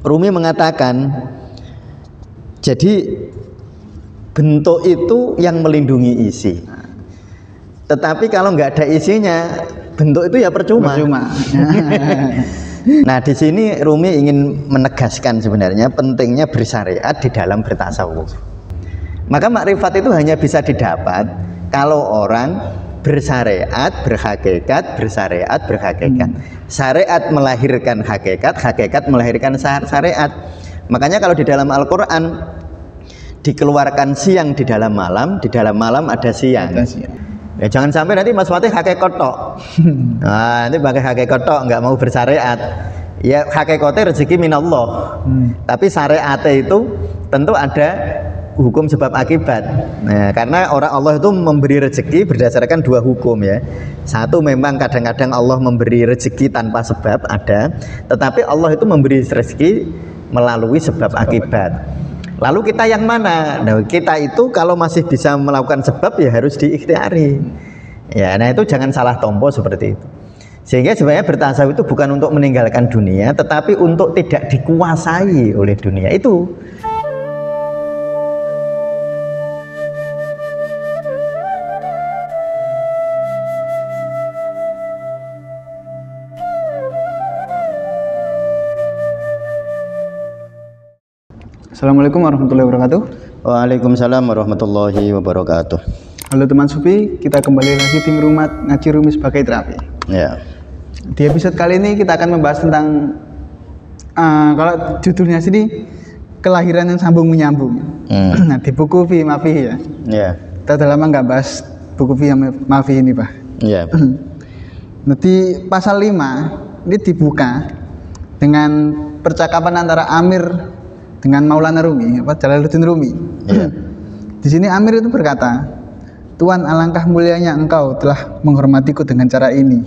Rumi mengatakan, jadi bentuk itu yang melindungi isi. Tetapi kalau nggak ada isinya, bentuk itu ya percuma. Nah, di sini Rumi ingin menegaskan sebenarnya pentingnya bersyariat di dalam bertasawuf. Maka makrifat itu hanya bisa didapat kalau orang bersyariat, berhakikat, bersyariat, berhakikat. Syariat melahirkan hakikat, hakikat melahirkan syariat. Makanya kalau di dalam Al-Quran dikeluarkan siang di dalam malam ada siang. Ya, jangan sampai nanti Mas Fatih hakikat tok. Nah, nanti pakai hakikat tok, nggak mau bersyariat. Ya hakikatnya rezeki minallah. Tapi syariatnya itu tentu ada hukum sebab akibat. Nah, karena orang Allah itu memberi rezeki berdasarkan dua hukum ya. Satu, memang kadang-kadang Allah memberi rezeki tanpa sebab ada, tetapi Allah itu memberi rezeki melalui sebab akibat. Lalu kita yang mana? Nah, kita itu kalau masih bisa melakukan sebab ya harus diikhtiari. Ya, nah itu jangan salah tompo seperti itu. Sehingga sebenarnya bertasawuf itu bukan untuk meninggalkan dunia, tetapi untuk tidak dikuasai oleh dunia itu. Assalamualaikum warahmatullahi wabarakatuh. Waalaikumsalam warahmatullahi wabarakatuh. Halo teman Sufi, kita kembali lagi tim Rumah Ngaji Rumi sebagai terapi. Ya. Di episode kali ini kita akan membahas tentang kalau judulnya sini kelahiran yang sambung menyambung. Nah, di buku Fi Mafi ya. Ya. Kita udah lama nggak bahas buku Fi Mafi ini, Pak. Ya. Nah, di pasal 5 ini dibuka dengan percakapan antara Amir dengan Maulana Rumi, Jalaluddin Rumi. Yeah. Di sini Amir itu berkata, "Tuan, alangkah mulianya engkau telah menghormatiku dengan cara ini.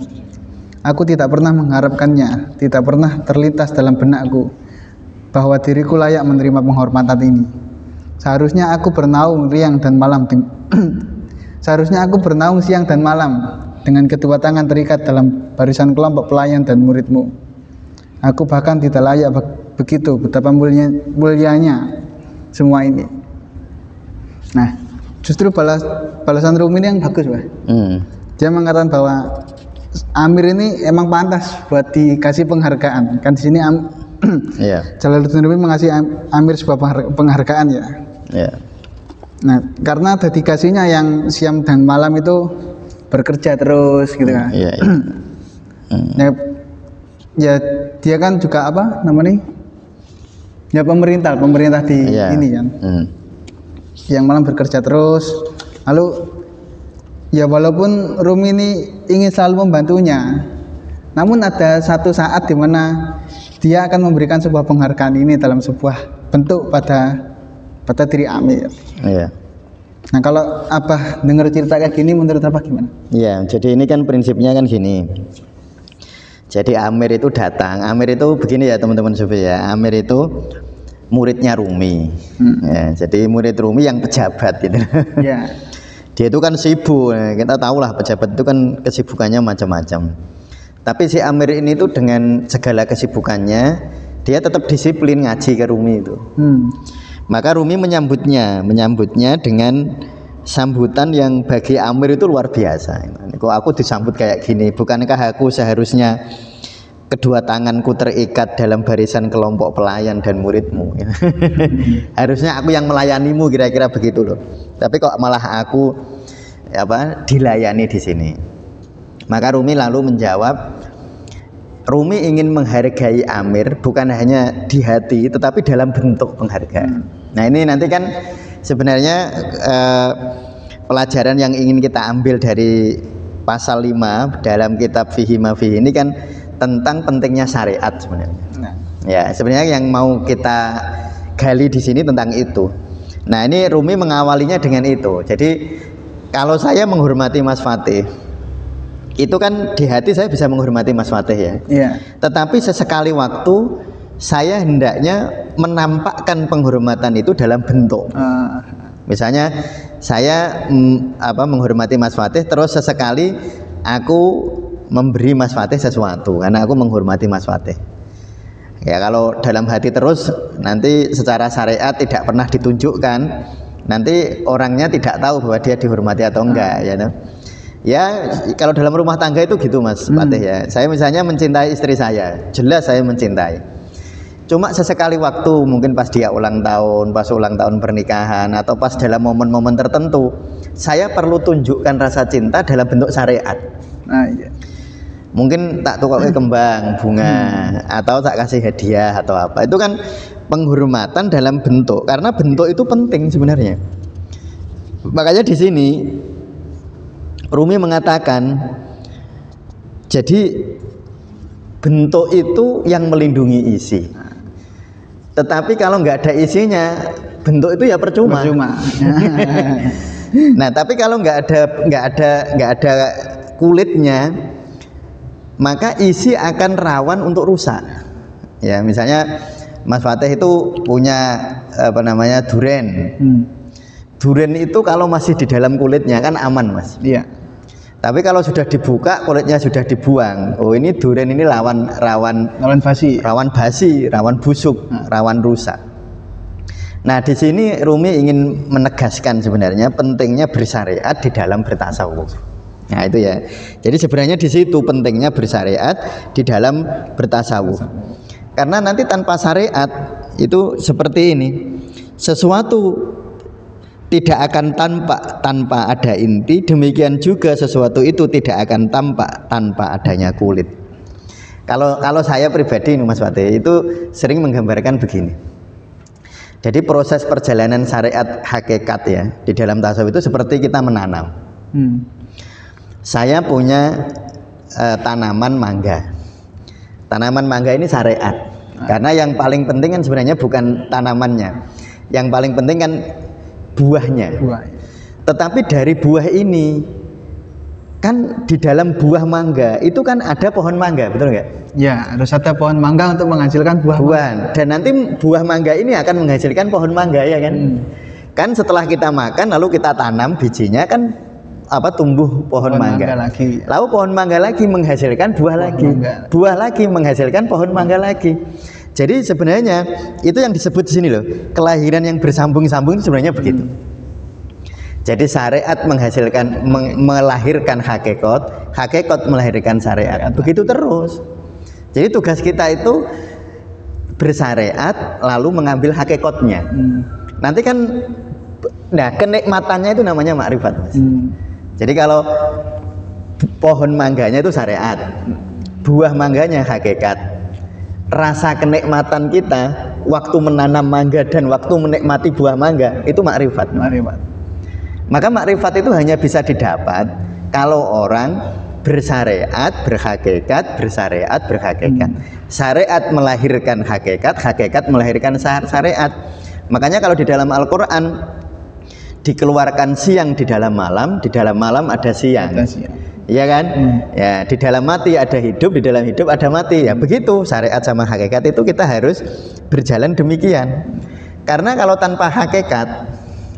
Aku tidak pernah mengharapkannya, tidak pernah terlintas dalam benakku bahwa diriku layak menerima penghormatan ini. Seharusnya aku bernaung siang dan malam dengan kedua tangan terikat dalam barisan kelompok pelayan dan muridmu. Aku bahkan tidak layak begitu, betapa mulianya semua ini." Nah, justru balasan Rumi ini yang bagus, Pak. Dia mengatakan bahwa Amir ini emang pantas buat dikasih penghargaan. Kan di sini Jalaluddin Rumi mengasih Amir sebuah penghargaan ya. Nah, karena dedikasinya yang siang dan malam itu bekerja terus gitu kan. Nah, ya dia kan juga apa namanya? Ya pemerintah di ini kan. Yang malam bekerja terus. Lalu ya walaupun Rumi ini ingin selalu membantunya, namun ada satu saat di mana dia akan memberikan sebuah penghargaan ini dalam sebuah bentuk pada diri Amir. Nah, kalau Abah dengar cerita kayak gini, menurut Abah gimana? Ya, jadi ini kan prinsipnya kan gini. Jadi Amir itu datang. Amir itu begini ya teman-teman Sufi ya. Amir itu muridnya Rumi. Ya, jadi murid Rumi yang pejabat gitu. Ya. Dia itu kan sibuk. Kita tahulah pejabat itu kan kesibukannya macam-macam. Tapi si Amir ini tuh dengan segala kesibukannya, dia tetap disiplin ngaji ke Rumi itu. Maka Rumi menyambutnya dengan sambutan yang bagi Amir itu luar biasa. Kok aku disambut kayak gini? Bukankah aku seharusnya kedua tanganku terikat dalam barisan kelompok pelayan dan muridmu? Harusnya aku yang melayanimu, kira-kira begitu loh. Tapi kok malah aku dilayani di sini. Maka Rumi lalu menjawab, Rumi ingin menghargai Amir bukan hanya di hati, tetapi dalam bentuk penghargaan. Nah, ini nanti kan sebenarnya pelajaran yang ingin kita ambil dari pasal 5 dalam kitab Fihi Ma Fihi ini kan tentang pentingnya syariat sebenarnya. Ya, sebenarnya yang mau kita gali di sini tentang itu. Nah, ini Rumi mengawalinya dengan itu. Jadi kalau saya menghormati Mas Fatih, itu kan di hati saya bisa menghormati Mas Fatih ya. Tetapi sesekali waktu saya hendaknya menampakkan penghormatan itu dalam bentuk. Misalnya saya menghormati Mas Fatih, terus sesekali aku memberi Mas Fatih sesuatu karena aku menghormati Mas Fatih. Ya kalau dalam hati terus nanti secara syariat tidak pernah ditunjukkan, nanti orangnya tidak tahu bahwa dia dihormati atau enggak ya toh. Ya kalau dalam rumah tangga itu gitu Mas Fatih ya. Saya misalnya mencintai istri saya, jelas saya mencintai. Cuma sesekali waktu mungkin pas dia ulang tahun, pas ulang tahun pernikahan atau pas dalam momen-momen tertentu, saya perlu tunjukkan rasa cinta dalam bentuk syariat. Nah, iya. Mungkin tak tukar kembang bunga atau tak kasih hadiah atau apa, itu kan penghormatan dalam bentuk, karena bentuk itu penting sebenarnya. Makanya di sini Rumi mengatakan, jadi bentuk itu yang melindungi isi, tetapi kalau nggak ada isinya bentuk itu ya percuma. Nah tapi kalau nggak ada kulitnya, maka isi akan rawan untuk rusak. Ya misalnya Mas Fatih itu punya apa namanya duren. Duren itu kalau masih di dalam kulitnya kan aman Mas. Iya. Tapi kalau sudah dibuka, kulitnya sudah dibuang, oh ini duren ini rawan basi, rawan busuk, rawan rusak. Nah di sini Rumi ingin menegaskan sebenarnya pentingnya bersyariat di dalam bertasawuf. Nah itu ya. Jadi sebenarnya di situ pentingnya bersyariat di dalam bertasawuf. Karena nanti tanpa syariat itu seperti ini. Sesuatu tidak akan tanpa ada inti, demikian juga sesuatu itu tidak akan tampak tanpa adanya kulit. Kalau saya pribadi Mas Fatih itu sering menggambarkan begini. Jadi proses perjalanan syariat hakikat ya di dalam tasawuf itu seperti kita menanam. Saya punya tanaman mangga. Tanaman mangga ini syariat. Karena yang paling penting kan sebenarnya bukan tanamannya. Yang paling penting kan buahnya. Tetapi dari buah ini kan di dalam buah mangga itu kan ada pohon mangga, betul nggak? Ya, harus ada pohon mangga untuk menghasilkan buah. Dan nanti buah mangga ini akan menghasilkan pohon mangga ya kan? Kan setelah kita makan lalu kita tanam bijinya kan tumbuh pohon mangga lagi. Lalu pohon mangga lagi menghasilkan buah lagi. Buah lagi menghasilkan pohon mangga lagi. Jadi sebenarnya itu yang disebut di sini loh, kelahiran yang bersambung-sambung itu sebenarnya begitu. Jadi syariat melahirkan hakikat, hakikat melahirkan syariat. Begitu terus. Jadi tugas kita itu bersyariat lalu mengambil hakikatnya. Nanti kan kenikmatannya itu namanya makrifat, Mas. Jadi kalau pohon mangganya itu syariat, buah mangganya hakikat, rasa kenikmatan kita waktu menanam mangga dan waktu menikmati buah mangga itu makrifat. Maka makrifat itu hanya bisa didapat kalau orang bersyariat, berhakikat, bersyariat, berhakikat. Syariat melahirkan hakikat, hakikat melahirkan syariat. Makanya kalau di dalam Al-Quran dikeluarkan siang di dalam malam ada siang. Iya kan? Ya, di dalam mati ada hidup, di dalam hidup ada mati. Ya begitu syariat sama hakikat itu kita harus berjalan demikian. Karena kalau tanpa hakikat,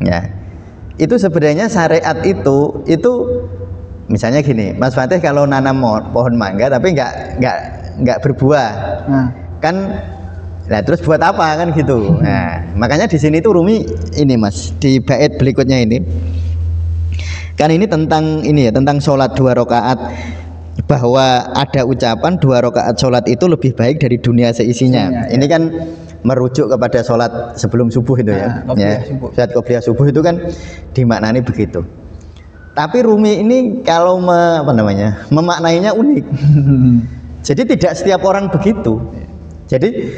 ya itu sebenarnya syariat itu misalnya gini, Mas Fatih kalau nanam pohon mangga tapi nggak berbuah, kan, nah terus buat apa kan gitu. Nah makanya di sini tuh Rumi ini Mas di bait berikutnya ini. Kan ini tentang sholat 2 rakaat, bahwa ada ucapan 2 rakaat sholat itu lebih baik dari dunia seisinya. Ini kan merujuk kepada sholat sebelum subuh itu ya. Sholat qobliyah subuh itu kan dimaknani begitu. Tapi Rumi ini kalau memaknainya unik. Jadi tidak setiap orang begitu. Jadi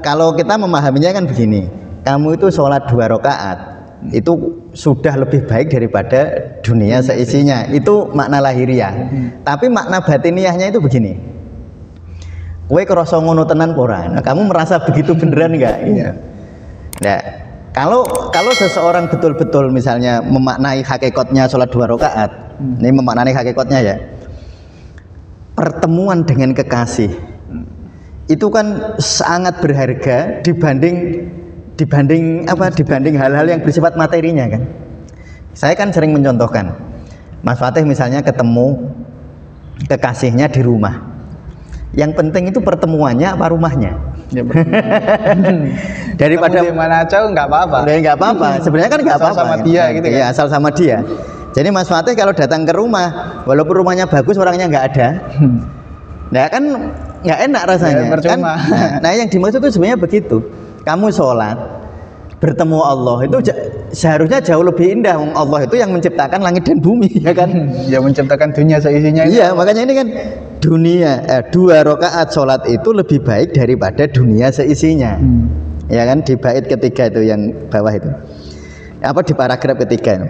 kalau kita memahaminya kan begini, kamu itu sholat 2 rakaat itu sudah lebih baik daripada dunia seisinya. Itu makna lahiriah. Tapi makna batiniahnya itu begini, kowe kerasa ngono tenan ora? Nah, kamu merasa begitu beneran enggak? Iya. Nah, kalau seseorang betul-betul misalnya memaknai hakikatnya sholat 2 rakaat, ini memaknai hakikatnya ya, pertemuan dengan kekasih itu kan sangat berharga dibanding hal-hal yang bersifat materinya kan. Saya kan sering mencontohkan, Mas Fatih misalnya ketemu kekasihnya di rumah, Yang penting itu pertemuannya apa rumahnya. Ya, Daripada di mana aja nggak apa-apa. Nggak apa-apa. Sebenarnya kan nggak apa-apa. Sama dia gitu ya, kan. asal sama dia. Jadi Mas Fatih kalau datang ke rumah, walaupun rumahnya bagus, orangnya nggak ada, nah kan nggak enak rasanya. Ya, kan? Nah, yang dimaksud itu sebenarnya begitu. Kamu sholat, bertemu Allah itu seharusnya jauh lebih indah. Allah itu yang menciptakan langit dan bumi, ya kan? Ya menciptakan dunia seisinya. Iya, makanya ini kan dunia 2 rakaat sholat itu lebih baik daripada dunia seisinya. Ya kan, di bait ketiga itu yang bawah itu. Apa di paragraf ketiga itu.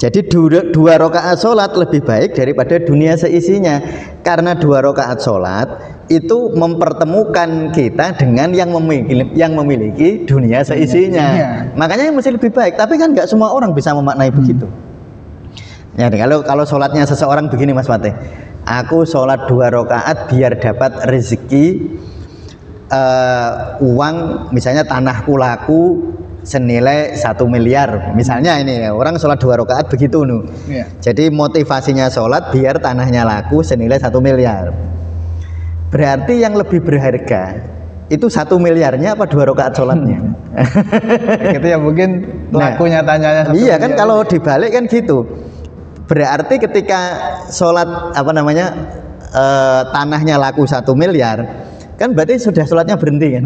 Jadi 2 rakaat sholat lebih baik daripada dunia seisinya. Karena 2 rakaat sholat itu mempertemukan kita dengan yang memiliki dunia seisinya. Iya. Makanya mesti lebih baik. Tapi kan nggak semua orang bisa memaknai begitu. Ya, kalau sholatnya seseorang begini Mas Fatih, aku sholat 2 rakaat biar dapat rezeki uang, misalnya tanahku laku senilai 1 miliar misalnya. Ini orang sholat 2 rakaat begitu nu. Iya. Jadi motivasinya sholat biar tanahnya laku senilai 1 miliar. Berarti yang lebih berharga itu 1 miliarnya apa 2 rakaat sholatnya? Gitu ya, mungkin laku nyatanya. Iya kan, kalau dibalik kan gitu. Berarti ketika sholat tanahnya laku 1 miliar kan berarti sudah sholatnya berhenti kan.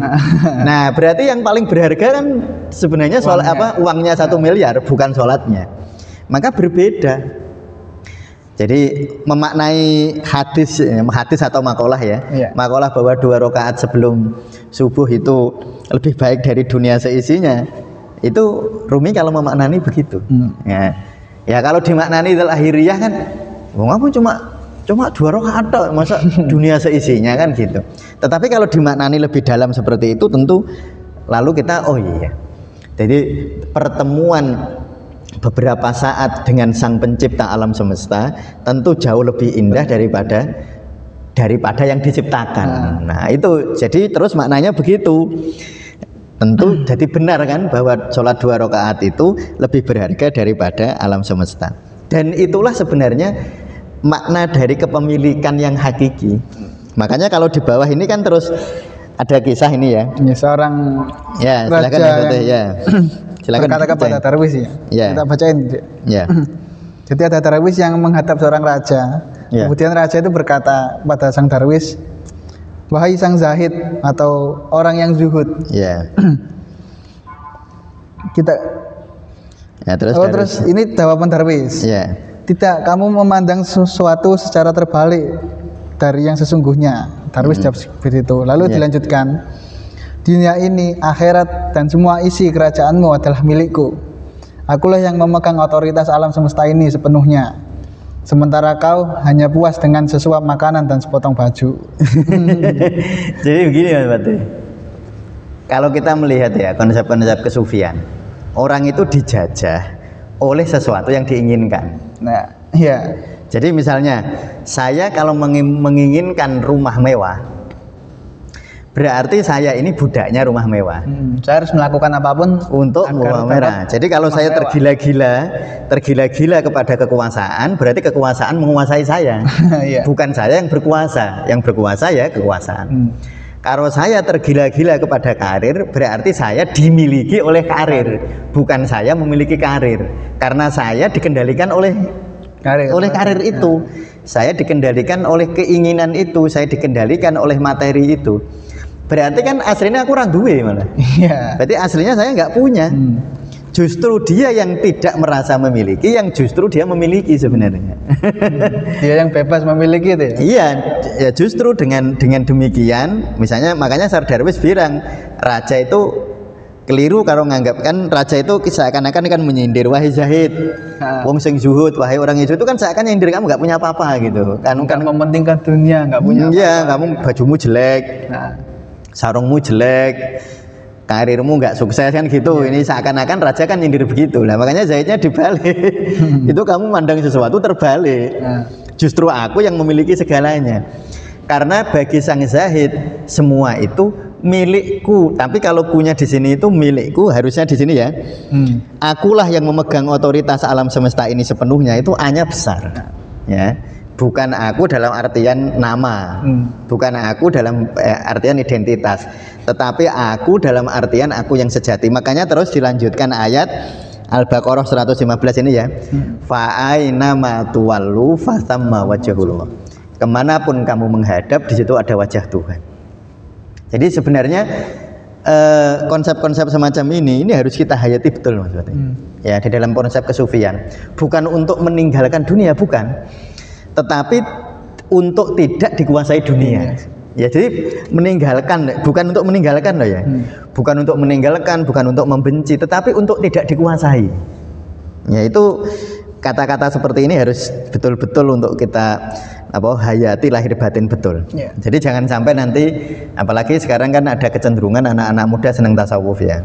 Nah berarti yang paling berharga kan sebenarnya uangnya 1 miliar, bukan sholatnya. Maka berbeda. Jadi memaknai hadis atau makalah ya, makalah bahwa 2 rakaat sebelum subuh itu lebih baik dari dunia seisinya, itu Rumi kalau memaknani begitu. Ya kalau dimaknani lahiriah kan, apa cuma 2 rakaat masa dunia seisinya kan gitu. Tetapi kalau dimaknani lebih dalam seperti itu, tentu lalu kita oh iya, jadi pertemuan beberapa saat dengan Sang Pencipta alam semesta tentu jauh lebih indah daripada yang diciptakan. Nah itu jadi terus maknanya begitu. Tentu jadi benar kan bahwa sholat 2 rakaat itu lebih berharga daripada alam semesta. Dan itulah sebenarnya makna dari kepemilikan yang hakiki. Makanya kalau di bawah ini kan terus ada kisah ini ya. Ini seorang silakan ya. Silakan berkata kepada Darwis ya. Kita bacain. Ya. Jadi ada Darwis yang menghadap seorang raja. Kemudian raja itu berkata pada sang Darwis, wahai sang zahid atau orang yang zuhud. Terus ini jawaban Darwis. Tidak, kamu memandang sesuatu secara terbalik dari yang sesungguhnya. Darwis jawab seperti itu. Lalu dilanjutkan, dunia ini, akhirat dan semua isi kerajaanmu adalah milikku. Akulah yang memegang otoritas alam semesta ini sepenuhnya. Sementara kau hanya puas dengan sesuap makanan dan sepotong baju. Jadi begini Mas Fatih. Kalau kita melihat ya konsep-konsep kesufian, orang itu dijajah oleh sesuatu yang diinginkan. Nah, iya. Jadi misalnya saya kalau menginginkan rumah mewah, berarti saya ini budaknya rumah mewah. Saya harus melakukan apapun untuk rumah mewah. Jadi kalau saya tergila-gila kepada kekuasaan, berarti kekuasaan menguasai saya. Bukan saya yang berkuasa, yang berkuasa ya kekuasaan. Kalau saya tergila-gila kepada karir, berarti saya dimiliki oleh karir, bukan saya memiliki karir. Karena saya dikendalikan oleh karir itu. Saya dikendalikan oleh keinginan itu, saya dikendalikan oleh materi itu. Berarti kan aslinya aku orang duwe malah. Berarti aslinya saya nggak punya. Justru dia yang tidak merasa memiliki, yang justru dia memiliki sebenarnya. Dia yang bebas memiliki itu ya? Iya, ya justru dengan demikian, misalnya makanya Sar Darwis bilang raja itu keliru kalau menganggapkan raja itu seakan-akan kan menyindir, wahai zahid, wong sing zuhud, wahai orang itu kan seakan nyindir kamu nggak punya apa-apa gitu. Kan mementingkan dunia, nggak punya apa-apa. Iya, kamu bajumu jelek, sarungmu jelek, karirmu nggak sukses kan gitu. Ini seakan-akan raja kan nyindir begitu lah. Makanya zahidnya dibalik. Itu kamu mandang sesuatu terbalik. Justru aku yang memiliki segalanya. Karena bagi sang zahid semua itu milikku. Tapi kalau punya di sini itu milikku, harusnya di sini ya. Akulah yang memegang otoritas alam semesta ini sepenuhnya, itu A-nya besar. Ya. Bukan aku dalam artian nama, bukan aku dalam artian identitas, tetapi aku dalam artian aku yang sejati. Makanya terus dilanjutkan ayat Al-Baqarah 115 ini ya. Fa aina ma tuwallu fasamma wajhullah. Kemanapun kamu menghadap, di situ ada wajah Tuhan. Jadi sebenarnya konsep-konsep semacam ini harus kita hayati betul maksudnya. Ya, di dalam konsep kesufian, bukan untuk meninggalkan dunia, bukan, tetapi untuk tidak dikuasai dunia. Ya, jadi meninggalkan, bukan untuk meninggalkan loh ya, bukan untuk meninggalkan, bukan untuk membenci, tetapi untuk tidak dikuasai. Ya, itu kata-kata seperti ini harus betul-betul untuk kita hayati lahir batin betul. Jadi jangan sampai nanti, apalagi sekarang kan ada kecenderungan anak-anak muda senang tasawuf ya.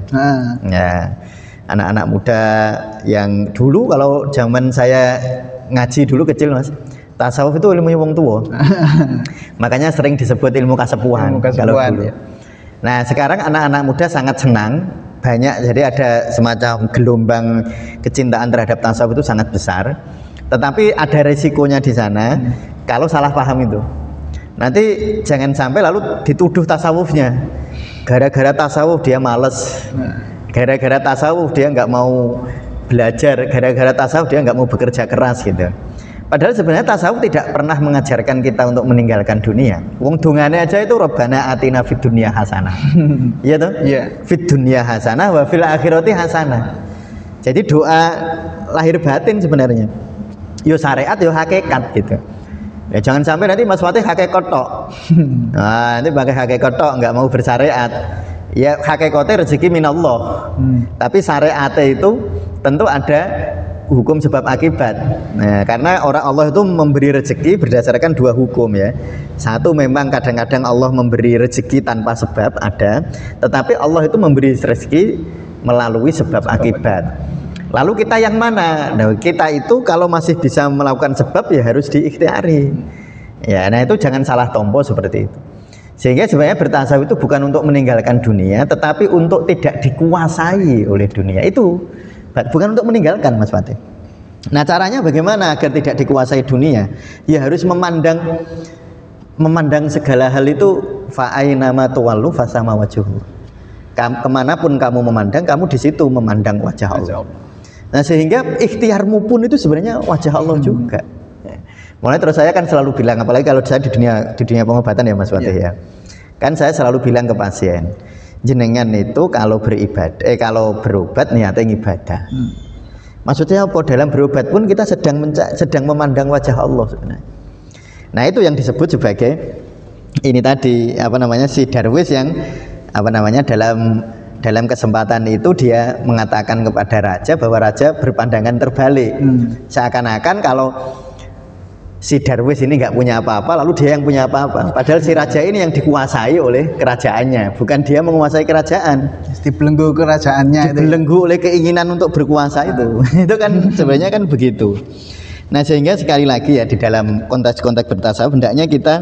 Ya, anak-anak muda yang dulu kalau zaman saya ngaji dulu kecil mas, tasawuf itu ilmu wong tua. Makanya sering disebut ilmu kasepuhan. Kalau dulu. Ya. Nah sekarang anak-anak muda sangat senang, banyak, jadi ada semacam gelombang kecintaan terhadap tasawuf itu sangat besar. Tetapi ada resikonya di sana. Kalau salah paham itu, nanti jangan sampai lalu dituduh tasawufnya. Gara-gara tasawuf dia males, gara-gara tasawuf dia nggak mau belajar, gara-gara tasawuf dia nggak mau bekerja keras gitu. Padahal sebenarnya tasawuf tidak pernah mengajarkan kita untuk meninggalkan dunia. Wong dungane aja itu Rabbana atina fid dunya hasanah. Iya toh? Iya. Fid dunya hasanah wa fil akhirati hasanah. Jadi doa lahir batin sebenarnya. Yo syariat yo hakikat gitu. Ya jangan sampai nanti Mas Fatih hakikat tok. Nah, nanti pakai hakikat tok nggak mau bersyariat. Ya hakikatnya rezeki minallah. Tapi syariatnya itu tentu ada hukum sebab akibat. Nah, karena orang Allah itu memberi rezeki berdasarkan dua hukum ya. Satu memang kadang-kadang Allah memberi rezeki tanpa sebab ada, tetapi Allah itu memberi rezeki melalui sebab akibat. Lalu kita yang mana? Nah, kita itu kalau masih bisa melakukan sebab ya harus diikhtiari. Ya, nah itu jangan salah tompo seperti itu. Sehingga sebenarnya bertasawuf itu bukan untuk meninggalkan dunia, tetapi untuk tidak dikuasai oleh dunia. Itu bukan untuk meninggalkan Mas Fatih. Nah, caranya bagaimana agar tidak dikuasai dunia? Ya harus memandang segala hal itu fa aina ma tuwallu fasama wajhuhu. Kemanapun kamu memandang, kamu di situ memandang wajah Allah. Nah sehingga ikhtiarmu pun itu sebenarnya wajah Allah juga. Mulai terus saya kan selalu bilang, apalagi kalau saya di dunia pengobatan ya Mas Fatih ya. Kan saya selalu bilang ke pasien, jenengan itu kalau kalau berobat niatnya ibadah. Maksudnya apa? Dalam berobat pun kita sedang memandang wajah Allah sebenarnya. Nah itu yang disebut sebagai ini tadi si Darwis yang dalam kesempatan itu dia mengatakan kepada raja bahwa raja berpandangan terbalik. Seakan-akan kalau si Darwis ini nggak punya apa-apa, lalu dia yang punya apa-apa. Padahal si raja ini yang dikuasai oleh kerajaannya, bukan dia menguasai kerajaan. Dibelenggu kerajaannya. Dibelenggu oleh keinginan untuk berkuasa itu. Itu kan sebenarnya kan begitu. Nah sehingga sekali lagi ya di dalam konteks-konteks bertasawuf hendaknya kita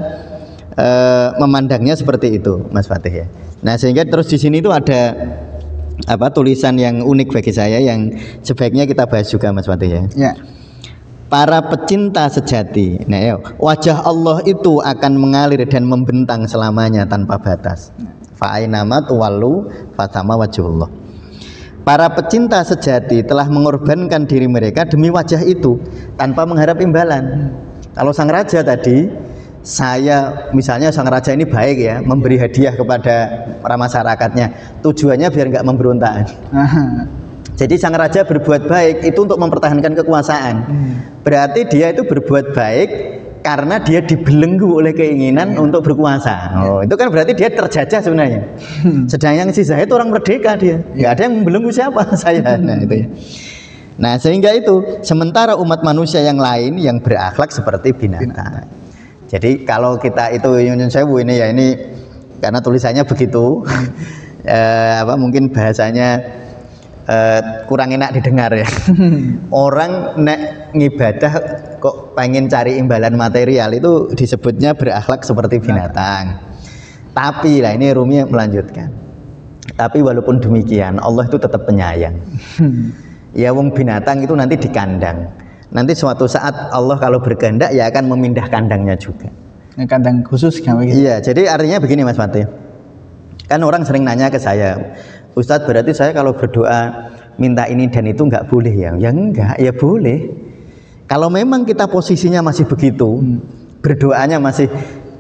memandangnya seperti itu, Mas Fatih ya. Nah sehingga terus di sini itu ada tulisan yang unik bagi saya yang sebaiknya kita bahas juga, Mas Fatih ya. Ya. Para pecinta sejati, nah ya, wajah Allah itu akan mengalir dan membentang selamanya tanpa batas. Fa aina ma tuwallu fasama wajhullah. Para pecinta sejati telah mengorbankan diri mereka demi wajah itu tanpa mengharap imbalan. Kalau sang raja tadi, misalnya sang raja ini baik ya, memberi hadiah kepada para masyarakatnya, tujuannya biar nggak memberontak. Jadi sang raja berbuat baik itu untuk mempertahankan kekuasaan. Berarti dia itu berbuat baik karena dia dibelenggu oleh keinginan untuk berkuasa. Oh, itu kan berarti dia terjajah sebenarnya. Sedang yang si Zahid orang merdeka dia, nggak ada yang membelenggu siapa saya. Nah itu ya. Nah sehingga itu sementara umat manusia yang lain yang berakhlak seperti binatang. Jadi kalau kita itu Nyun Sewu ini ya, ini karena tulisannya begitu mungkin bahasanya kurang enak didengar ya. Orang nek ngibadah kok pengen cari imbalan material itu disebutnya berakhlak seperti binatang. Tapi lah ini Rumi melanjutkan. Tapi walaupun demikian Allah itu tetap penyayang. Ya wong binatang itu nanti di kandang. Nanti suatu saat Allah kalau berkehendak ya akan memindah kandangnya juga. Kandang khusus kan begitu? Iya, jadi artinya begini Mas Fatih. Kan orang sering nanya ke saya, Ustadz berarti saya kalau berdoa minta ini dan itu nggak boleh ya? Ya enggak, ya boleh. Kalau memang kita posisinya masih begitu, berdoanya masih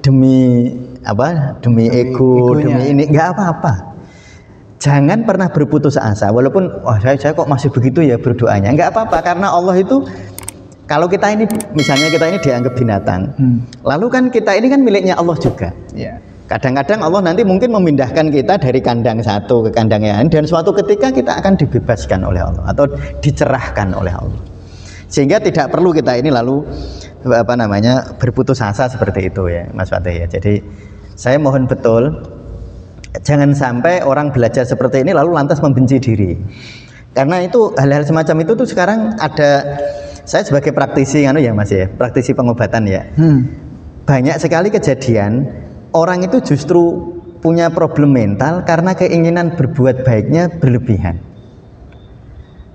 demi apa? Demi ego, demi ini, nggak apa-apa. Jangan pernah berputus asa, walaupun saya kok masih begitu ya berdoanya, nggak apa-apa, karena Allah itu kalau kita ini misalnya kita ini dianggap binatang, lalu kan kita ini kan miliknya Allah juga. Kadang-kadang Allah nanti mungkin memindahkan kita dari kandang satu ke kandang yang lain, dan suatu ketika kita akan dibebaskan oleh Allah atau dicerahkan oleh Allah, sehingga tidak perlu kita ini lalu apa namanya berputus asa seperti itu ya Mas Fatih ya. Jadi saya mohon betul jangan sampai orang belajar seperti ini lalu lantas membenci diri, karena itu hal-hal semacam itu tuh sekarang ada. Saya sebagai praktisi ya Mas ya, praktisi pengobatan ya, banyak sekali kejadian orang itu justru punya problem mental karena keinginan berbuat baiknya berlebihan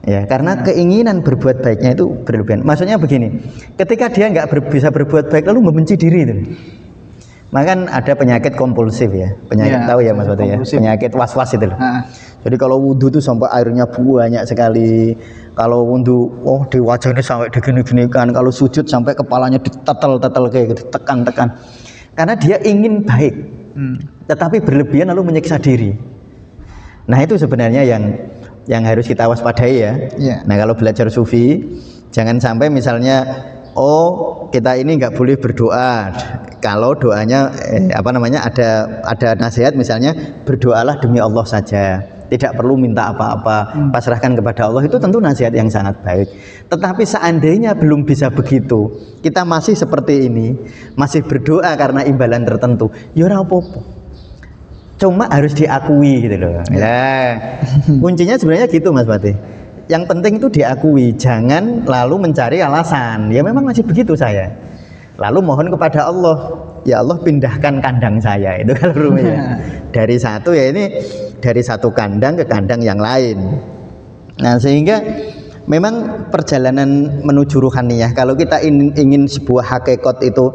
ya, karena keinginan berbuat baiknya itu berlebihan. Maksudnya begini, ketika dia nggak bisa berbuat baik lalu membenci diri itu. Maka ada penyakit kompulsif ya, penyakit tahu ya Mas Fatih ya, penyakit was-was itu loh. Jadi kalau wudhu itu sampai airnya banyak sekali, kalau wudhu di wajahnya sampai digini-ginikan, kalau sujud sampai kepalanya ditetel-tetel kayak gitu, tekan-tekan, karena dia ingin baik, tetapi berlebihan lalu menyiksa diri. Nah itu sebenarnya yang harus kita waspadai ya. Nah kalau belajar sufi, jangan sampai misalnya kita ini nggak boleh berdoa kalau doanya ada nasihat misalnya berdoalah demi Allah saja, tidak perlu minta apa-apa, pasrahkan kepada Allah. Itu tentu nasihat yang sangat baik. Tetapi seandainya belum bisa begitu, kita masih seperti ini, masih berdoa karena imbalan tertentu, ya ora apa-apa, cuma harus diakui gitu loh. Ya, kuncinya sebenarnya gitu Mas Fatih. Yang penting itu diakui, jangan lalu mencari alasan. Ya memang masih begitu saya. Lalu mohon kepada Allah, ya Allah pindahkan kandang saya, itu kalau rumahnya. Dari satu ya ini dari satu kandang ke kandang yang lain. Nah sehingga memang perjalanan menuju ruhaniyah, kalau kita ingin sebuah hakikat itu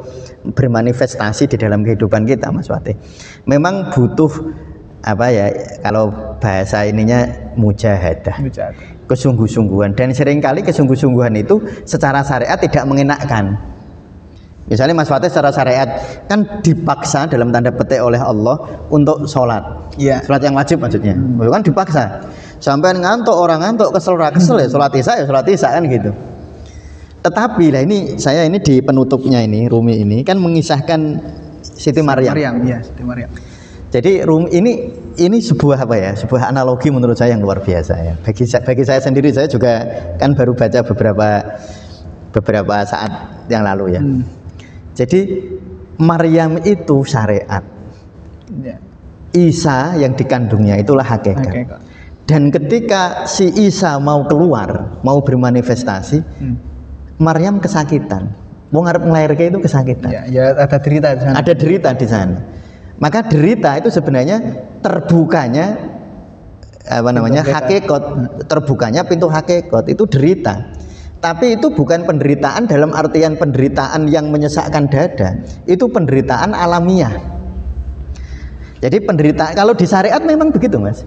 bermanifestasi di dalam kehidupan kita Mas Fatih, memang butuh apa ya, kalau bahasa ininya mujahadah, kesungguh-sungguhan. Dan seringkali kesungguh-sungguhan itu secara syariat tidak mengenakkan. Misalnya Mas Fatih secara syariat kan dipaksa dalam tanda petik oleh Allah untuk sholat, sholat yang wajib maksudnya, kan dipaksa. Sampai ngantuk, orang ngantuk, kesel ya sholat isya kan gitu. Tetapi lah ini saya ini di penutupnya ini Rumi ini kan mengisahkan Siti Maryam. Siti Maryam. Jadi ini sebuah apa ya, sebuah analogi menurut saya yang luar biasa ya. Bagi saya sendiri, saya juga kan baru baca beberapa saat yang lalu ya. Jadi Maryam itu syariat, Isa yang dikandungnya itulah hakikat. Dan ketika si Isa mau keluar, mau bermanifestasi, Maryam kesakitan. Mau ngarep ngelahirkan itu kesakitan. Ya ada derita di sana. Ada derita di sana. Maka derita itu sebenarnya terbukanya hakikat, terbukanya pintu hakikat itu derita. Tapi itu bukan penderitaan dalam artian penderitaan yang menyesakkan dada, itu penderitaan alamiah. Jadi penderitaan kalau di syariat memang begitu Mas.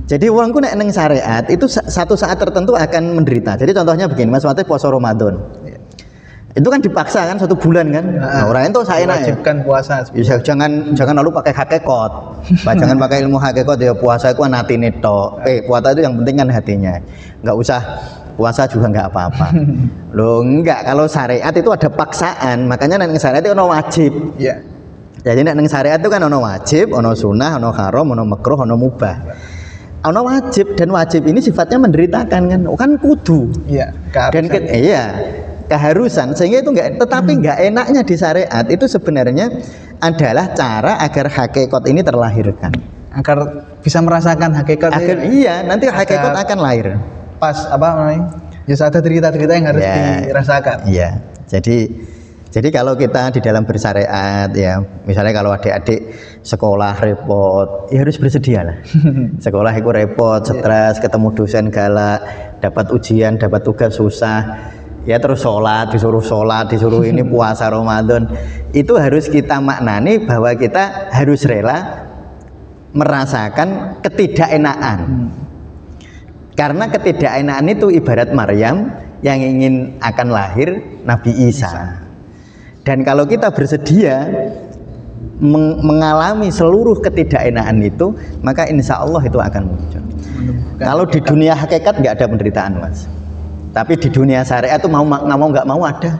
Jadi orangku nek neng syariat itu satu saat tertentu akan menderita. Jadi contohnya begini, Mas Fatih puasa Ramadan. Itu kan dipaksa kan 1 bulan kan. Orang itu saya wajibkan puasa. Jangan lalu pakai hakikat. Jangan pakai ilmu hakikat ya, puasa itu atine tok. Puasa itu yang penting kan hatinya. Enggak usah puasa juga enggak apa-apa. Loh enggak, kalau syariat itu ada paksaan. Makanya nang syariat itu ono wajib. Jadi nang syariat itu kan ono wajib, ono sunnah, ono haram, ono makruh, ono mubah. Ono wajib, dan wajib ini sifatnya menderitakan kan. Kan kudu. Dan keharusan, sehingga itu enggak, tetapi enggak enaknya di syariat itu sebenarnya adalah cara agar hakikat ini terlahirkan, agar bisa merasakan hakikat. Nanti hakikat akan lahir. Pas apa namanya? Ya ada cerita-cerita yang harus dirasakan. Jadi kalau kita di dalam bersyariat ya, misalnya kalau adik-adik sekolah repot, ya harus bersedia lah. Sekolah itu repot, stres, ketemu dosen galak, dapat ujian, dapat tugas susah. ya terus sholat, disuruh ini puasa Ramadan. Itu harus kita maknani bahwa kita harus rela merasakan ketidakenaan. Karena ketidakenaan itu ibarat Maryam yang ingin akan lahir Nabi Isa. Dan kalau kita bersedia mengalami seluruh ketidakenaan itu, maka insya Allah itu akan muncul. Kalau di dunia hakikat nggak ada penderitaan, Mas. Tapi di dunia syariat itu nggak mau ada.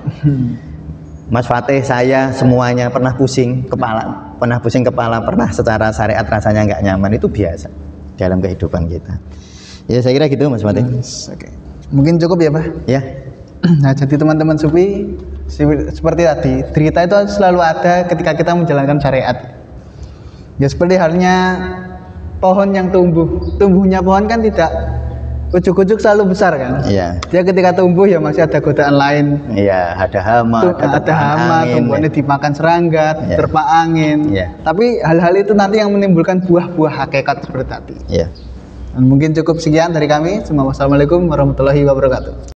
Mas Fatih, saya semuanya pernah pusing kepala, pernah secara syariat rasanya nggak nyaman, itu biasa dalam kehidupan kita. Ya saya kira gitu, Mas Fatih. Oke. Mungkin cukup ya, Pak? Ya. Nah, jadi teman-teman Sufi, seperti tadi, derita itu selalu ada ketika kita menjalankan syariat. Ya seperti halnya pohon yang tumbuhnya pohon kan tidak ujuk-ujuk selalu besar kan. Iya. Dia ketika tumbuh ya masih ada godaan lain. Iya, ada hama, tumbuhannya dimakan serangga, terpa angin. Iya. Tapi hal-hal itu nanti yang menimbulkan buah-buah hakikat seperti tadi. Iya. Dan mungkin cukup sekian dari kami. Wassalamualaikum warahmatullahi wabarakatuh.